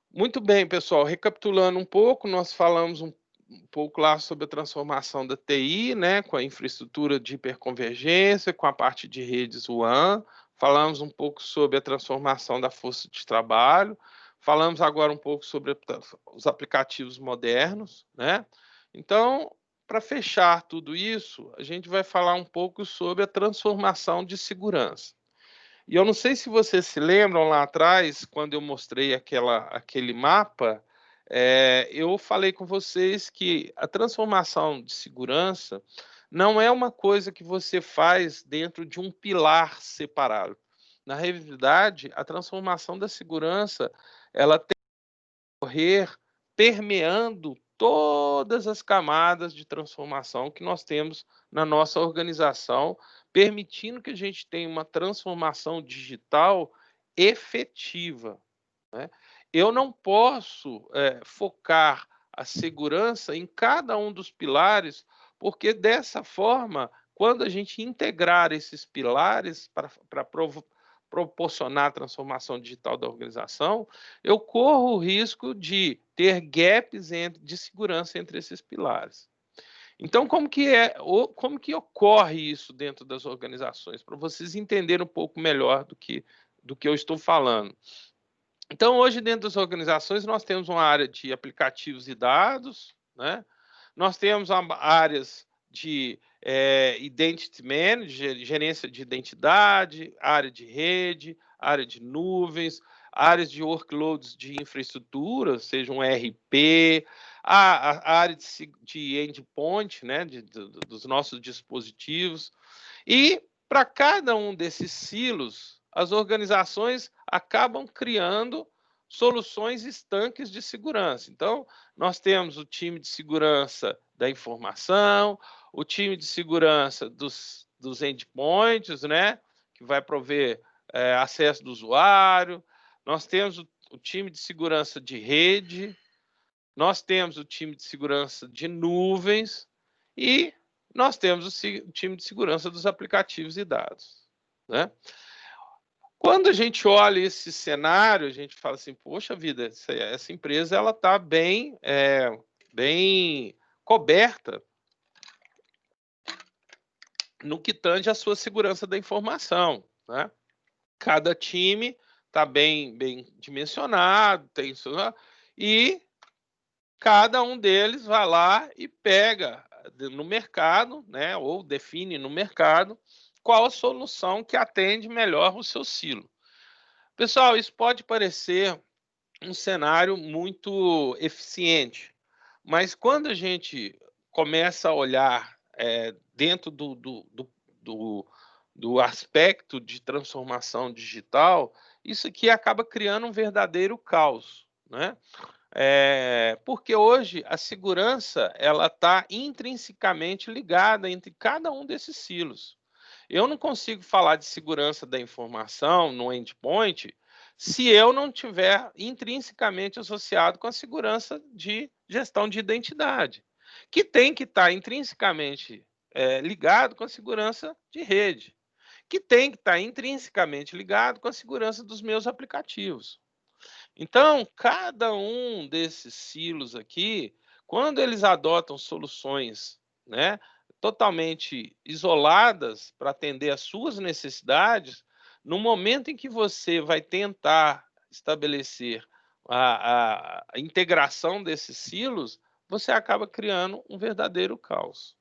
Muito bem, pessoal. Recapitulando um pouco, nós falamos um pouco lá sobre a transformação da TI, né, com a infraestrutura de hiperconvergência, com a parte de redes WAN. Falamos um pouco sobre a transformação da força de trabalho. Falamos agora um pouco sobre os aplicativos modernos, né? Então, para fechar tudo isso, a gente vai falar um pouco sobre a transformação de segurança. E eu não sei se vocês se lembram lá atrás, quando eu mostrei aquele mapa, eu falei com vocês que a transformação de segurança não é uma coisa que você faz dentro de um pilar separado. Na realidade, a transformação da segurança, ela tem que ocorrer permeando todas as camadas de transformação que nós temos na nossa organização, permitindo que a gente tenha uma transformação digital efetiva, né? Eu não posso focar a segurança em cada um dos pilares, porque dessa forma, quando a gente integrar esses pilares para proporcionar a transformação digital da organização, eu corro o risco de ter gaps de segurança entre esses pilares. Então, como que ocorre isso dentro das organizações? Para vocês entenderem um pouco melhor do que eu estou falando. Então, hoje, dentro das organizações, nós temos uma área de aplicativos e dados, né? Nós temos áreas de Identity Manager, gerência de identidade, área de rede, área de nuvens, áreas de workloads de infraestrutura, seja um ERP, a área de endpoint, né, dos nossos dispositivos. E para cada um desses silos, as organizações acabam criando soluções estanques de segurança. Então, nós temos o time de segurança da informação, o time de segurança dos endpoints, né, que vai prover acesso do usuário. Nós temos o time de segurança de rede, nós temos o time de segurança de nuvens e nós temos o time de segurança dos aplicativos e dados, né? Quando a gente olha esse cenário, a gente fala assim, poxa vida, essa empresa ela está bem coberta no que tange a sua segurança da informação, né? Cada time está bem dimensionado, e cada um deles vai lá e pega no mercado, né, ou define no mercado qual a solução que atende melhor o seu silo. Pessoal, isso pode parecer um cenário muito eficiente. Mas quando a gente começa a olhar dentro do aspecto de transformação digital, isso aqui acaba criando um verdadeiro caos, né? Porque hoje a segurança ela está intrinsecamente ligada entre cada um desses silos. Eu não consigo falar de segurança da informação no endpoint se eu não tiver intrinsecamente associado com a segurança de gestão de identidade, que tem que estar intrinsecamente ligado com a segurança de rede, que tem que estar intrinsecamente ligado com a segurança dos meus aplicativos. Então, cada um desses silos aqui, quando eles adotam soluções, né, totalmente isoladas para atender às suas necessidades, no momento em que você vai tentar estabelecer a integração desses silos, você acaba criando um verdadeiro caos.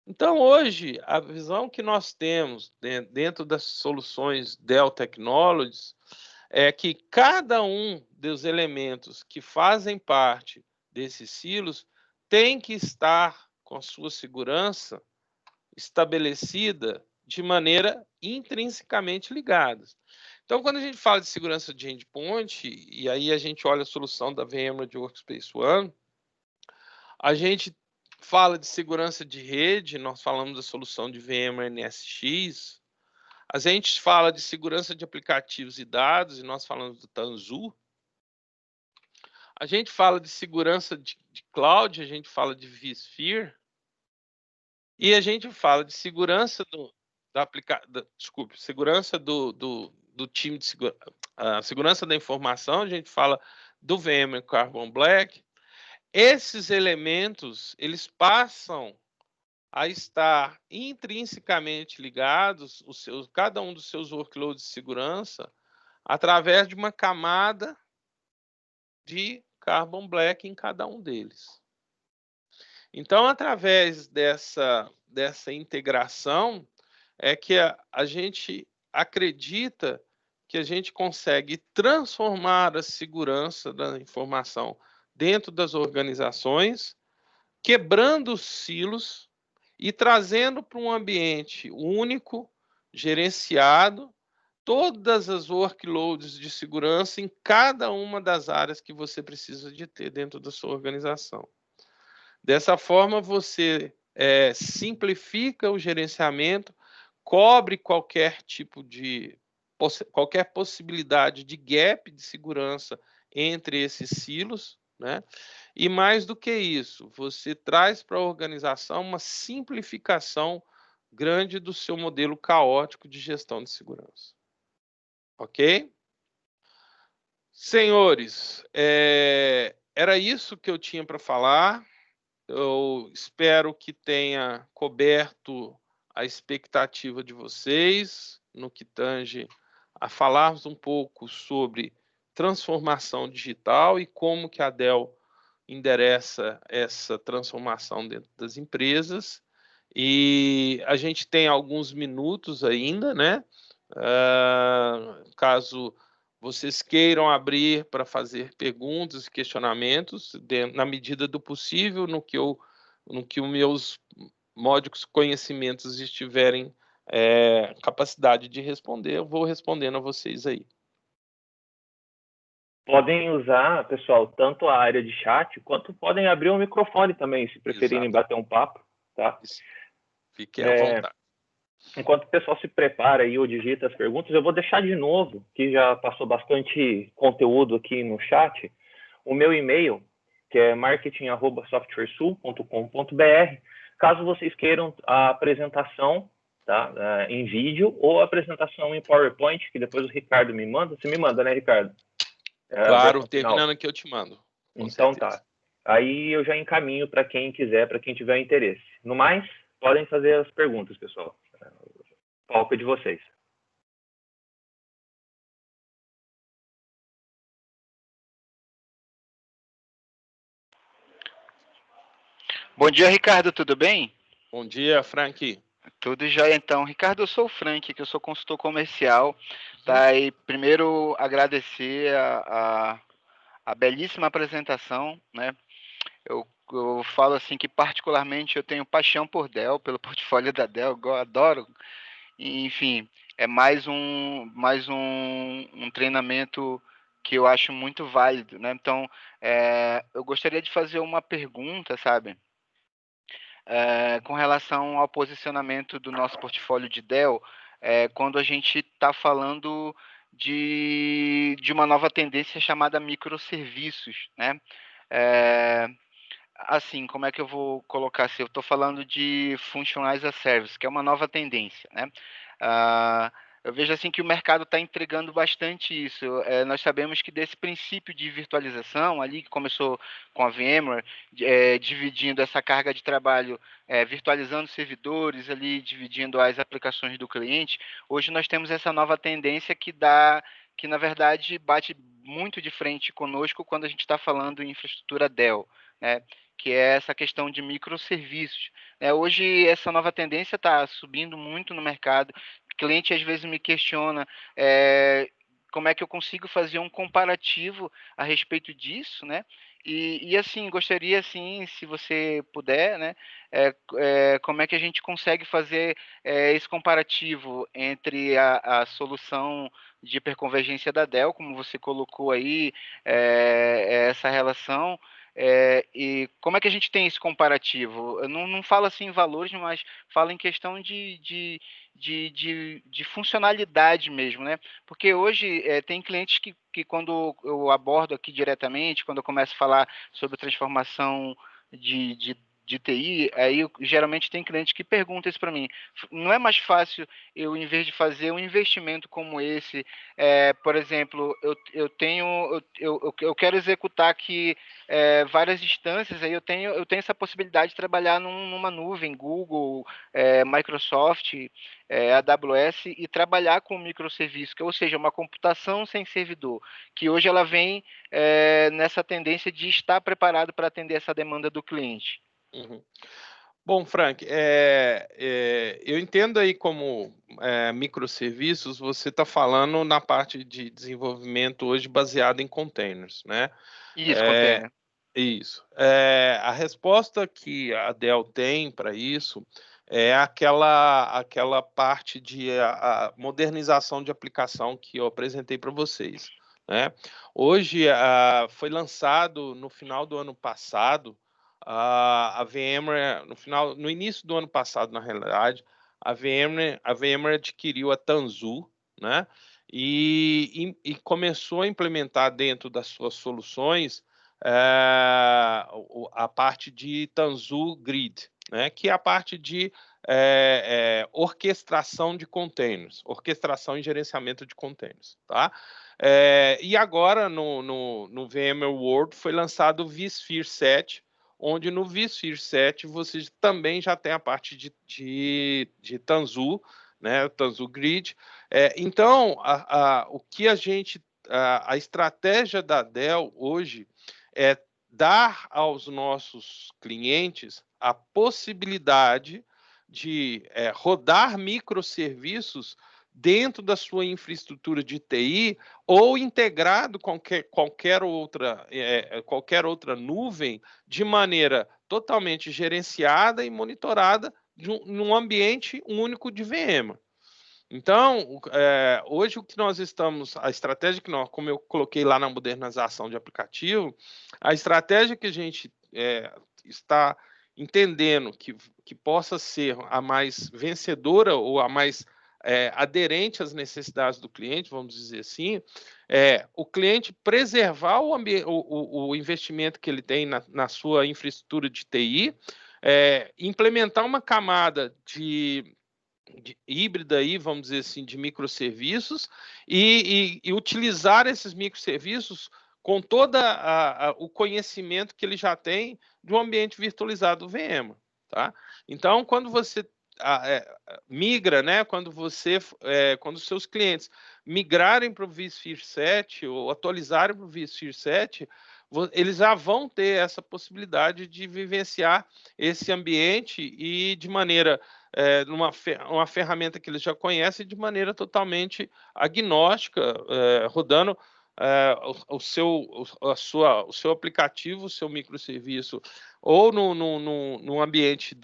Então, hoje, a visão que nós temos dentro das soluções Dell Technologies é que cada um dos elementos que fazem parte desses silos tem que estar com a sua segurança estabelecida de maneira intrinsecamente ligadas. Então, quando a gente fala de segurança de endpoint, e aí a gente olha a solução da VMware de Workspace ONE, a gente fala de segurança de rede, nós falamos da solução de VMware NSX, a gente fala de segurança de aplicativos e dados, e nós falamos do Tanzu. A gente fala de segurança de cloud, a gente fala de vSphere. E a gente fala de segurança segurança do time de segurança da informação, a gente fala do VMware Carbon Black. Esses elementos, eles passam a estar intrinsecamente ligados, cada um dos seus workloads de segurança, através de uma camada de Carbon Black em cada um deles. Então, através dessa integração, é que a gente acredita que a gente consegue transformar a segurança da informação dentro das organizações, quebrando os silos e trazendo para um ambiente único, gerenciado, todas as workloads de segurança em cada uma das áreas que você precisa de ter dentro da sua organização. Dessa forma, você simplifica o gerenciamento, cobre qualquer tipo de qualquer possibilidade de gap de segurança entre esses silos, né? E mais do que isso, você traz para a organização uma simplificação grande do seu modelo caótico de gestão de segurança. Ok? Senhores, era isso que eu tinha para falar. Eu espero que tenha coberto a expectativa de vocês no que tange a falarmos um pouco sobre transformação digital e como que a Dell endereça essa transformação dentro das empresas. E a gente tem alguns minutos ainda, né? Caso vocês queiram abrir para fazer perguntas e questionamentos, na medida do possível, no que os meus módicos conhecimentos estiverem capacidade de responder, eu vou respondendo a vocês aí. Podem usar, pessoal, tanto a área de chat, quanto podem abrir o microfone também, se preferirem bater um papo, tá? Fiquem à vontade. Enquanto o pessoal se prepara aí ou digita as perguntas, eu vou deixar de novo, que já passou bastante conteúdo aqui no chat, o meu e-mail, que é marketing@softwaresul.com.br, caso vocês queiram a apresentação, tá, em vídeo ou a apresentação em PowerPoint, que depois o Ricardo me manda. Você me manda, né, Ricardo? Claro, terminando aqui eu te mando. Então tá. Aí eu já encaminho para quem quiser, para quem tiver interesse. No mais, podem fazer as perguntas, pessoal. O palco é de vocês. Bom dia, Ricardo, tudo bem? Bom dia, Frank. Tudo jóia, então. Ricardo, eu sou o Frank, que eu sou consultor comercial, tá? E primeiro agradecer a belíssima apresentação, né? Eu falo assim que particularmente eu tenho paixão por Dell, pelo portfólio da Dell, eu adoro. Enfim, é mais um treinamento que eu acho muito válido, né? Então, eu gostaria de fazer uma pergunta, sabe? Com relação ao posicionamento do nosso portfólio de Dell, quando a gente está falando de uma nova tendência chamada microserviços, né? É, assim, como é que eu vou colocar assim? Eu estou falando de Functional as a Service, que é uma nova tendência, né? Eu vejo assim que o mercado está entregando bastante isso. Nós sabemos que desse princípio de virtualização, ali que começou com a VMware, dividindo essa carga de trabalho, virtualizando servidores, ali dividindo as aplicações do cliente, hoje nós temos essa nova tendência que na verdade bate muito de frente conosco quando a gente está falando em infraestrutura Dell, né? Que é essa questão de microserviços. Hoje, essa nova tendência está subindo muito no mercado. O cliente, às vezes, me questiona como é que eu consigo fazer um comparativo a respeito disso, né? E assim, gostaria, assim, se você puder, né, como é que a gente consegue fazer esse comparativo entre a solução de hiperconvergência da Dell, como você colocou aí, essa relação, e como é que a gente tem esse comparativo? Eu não falo assim em valores, mas falo em questão de funcionalidade mesmo, né? Porque hoje tem clientes que quando eu abordo aqui diretamente, quando eu começo a falar sobre transformação de TI, aí geralmente tem cliente que pergunta isso para mim. Não é mais fácil eu, em vez de fazer um investimento como esse, por exemplo, eu quero executar aqui várias instâncias, aí eu tenho essa possibilidade de trabalhar numa nuvem, Google, Microsoft, AWS, e trabalhar com microserviço, ou seja, uma computação sem servidor, que hoje ela vem nessa tendência de estar preparado para atender essa demanda do cliente. Uhum. Bom, Frank, eu entendo aí como microserviços, você está falando na parte de desenvolvimento hoje baseado em containers, né? Isso, container. Isso. A resposta que a Dell tem para isso é aquela parte de a modernização de aplicação que eu apresentei para vocês, né? Hoje foi lançado no final do ano passado a VMware, no início do ano passado, na realidade, a VMware adquiriu a Tanzu, né? E começou a implementar dentro das suas soluções a parte de Tanzu Grid, né, que é a parte de orquestração de containers, orquestração e gerenciamento de containers, tá? E agora no VMware World foi lançado o vSphere 7, onde no vSphere 7 você também já tem a parte de Tanzu, né, Tanzu Grid. Então, o que a estratégia da Dell hoje é dar aos nossos clientes a possibilidade de rodar microserviços dentro da sua infraestrutura de TI ou integrado qualquer outra nuvem de maneira totalmente gerenciada e monitorada num ambiente único de VMware. Então, hoje o que nós a estratégia que nós, como eu coloquei lá na modernização de aplicativo, a estratégia que a gente está entendendo que possa ser a mais vencedora ou a mais aderente às necessidades do cliente, vamos dizer assim, o cliente preservar o investimento que ele tem na sua infraestrutura de TI, implementar uma camada de híbrida aí, vamos dizer assim, de microserviços e utilizar esses microserviços com todo o conhecimento que ele já tem de um ambiente virtualizado do VMware, tá? Então, quando você migra, né? Quando os seus clientes migrarem para o vSphere 7 ou atualizarem para o vSphere 7, eles já vão ter essa possibilidade de vivenciar esse ambiente e de maneira, uma ferramenta que eles já conhecem, de maneira totalmente agnóstica, rodando o seu aplicativo, o seu microserviço, ou no ambiente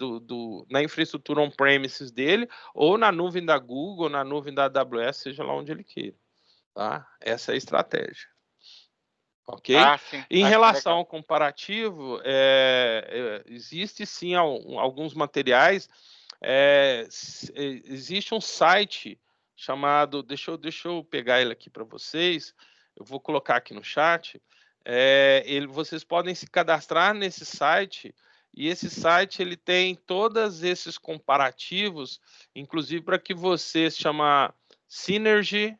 na infraestrutura on-premises dele, ou na nuvem da Google, na nuvem da AWS, seja lá onde ele queira. Tá? Essa é a estratégia. Ok? Sim. Em relação ao comparativo, existe sim alguns materiais. Existe um site chamado, deixa eu pegar ele aqui para vocês, eu vou colocar aqui no chat. Vocês podem se cadastrar nesse site, e esse site ele tem todos esses comparativos, inclusive para que você chama Synergy,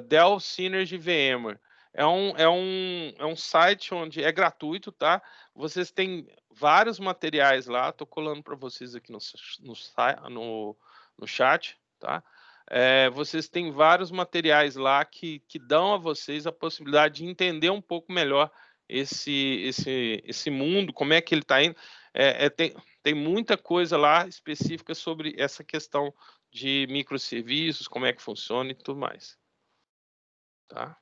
Dell Synergy VMware. É um site onde é gratuito, tá? Vocês têm vários materiais lá, estou colando para vocês aqui no chat, tá? Vocês têm vários materiais lá que dão a vocês a possibilidade de entender um pouco melhor esse mundo, como é que ele está indo. Tem muita coisa lá específica sobre essa questão de microserviços, como é que funciona e tudo mais. Tá?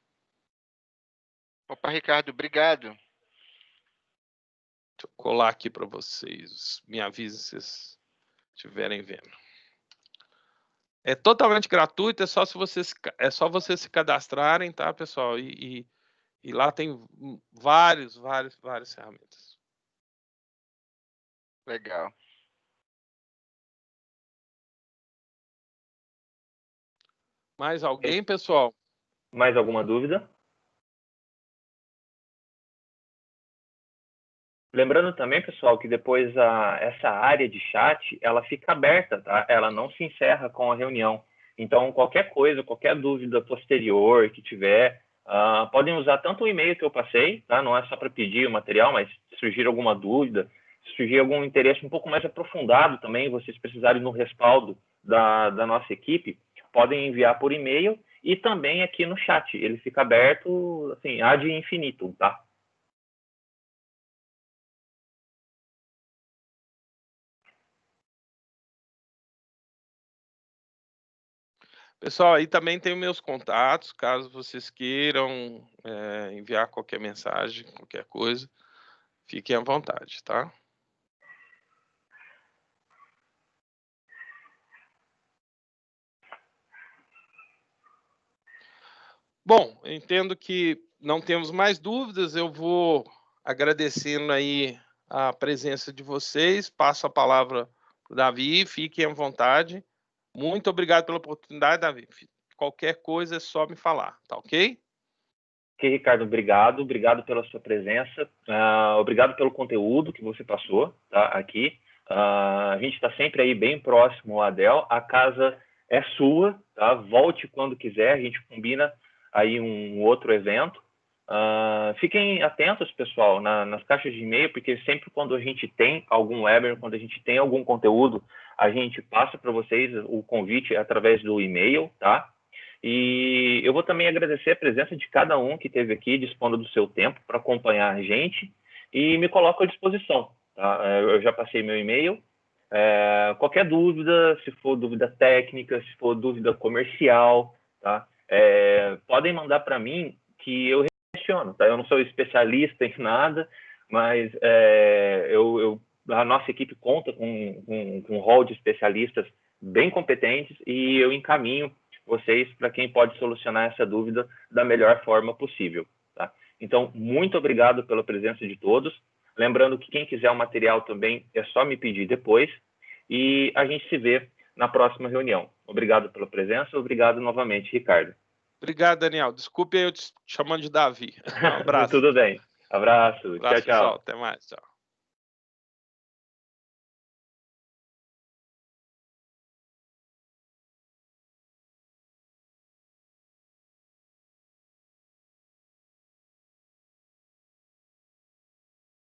Opa, Ricardo, obrigado. Deixa eu colar aqui para vocês. Me avisem se vocês estiverem vendo. É totalmente gratuito, é só vocês se cadastrarem, tá, pessoal? E lá tem várias ferramentas. Legal. Mais alguém, pessoal? Mais alguma dúvida? Lembrando também, pessoal, que depois essa área de chat, ela fica aberta, tá? Ela não se encerra com a reunião. Então, qualquer coisa, qualquer dúvida posterior que tiver, podem usar tanto o e-mail que eu passei, tá? Não é só para pedir o material, mas se surgir alguma dúvida, se surgir algum interesse um pouco mais aprofundado também, vocês precisarem no respaldo da nossa equipe, podem enviar por e-mail e também aqui no chat. Ele fica aberto, assim, ad infinitum, tá? Pessoal, aí também tem meus contatos, caso vocês queiram enviar qualquer mensagem, qualquer coisa, fiquem à vontade, tá? Bom, eu entendo que não temos mais dúvidas, eu vou agradecendo aí a presença de vocês, passo a palavra para o Davi, fiquem à vontade. Muito obrigado pela oportunidade, Davi. Qualquer coisa é só me falar, tá ok? Ok, Ricardo, obrigado pela sua presença, obrigado pelo conteúdo que você passou, tá, aqui. A gente está sempre aí bem próximo à Dell, a casa é sua, tá? Volte quando quiser, a gente combina aí um outro evento. Fiquem atentos, pessoal, nas caixas de e-mail, porque sempre quando a gente tem algum webinar, quando a gente tem algum conteúdo, a gente passa para vocês o convite através do e-mail, tá? E eu vou também agradecer a presença de cada um que esteve aqui, dispondo do seu tempo para acompanhar a gente, e me coloco à disposição. Tá? Eu já passei meu e-mail. Qualquer dúvida, se for dúvida técnica, se for dúvida comercial, tá? Podem mandar para mim que eu questiono. Tá? Eu não sou especialista em nada, mas a nossa equipe conta com um rol de especialistas bem competentes e eu encaminho vocês para quem pode solucionar essa dúvida da melhor forma possível. Tá? Então, muito obrigado pela presença de todos. Lembrando que quem quiser o material também é só me pedir depois e a gente se vê na próxima reunião. Obrigado pela presença, obrigado novamente, Ricardo. Obrigado, Daniel. Desculpe eu te chamando de Davi. Um abraço. Tudo bem. Abraço. Tchau, tchau. Até mais. Tchau.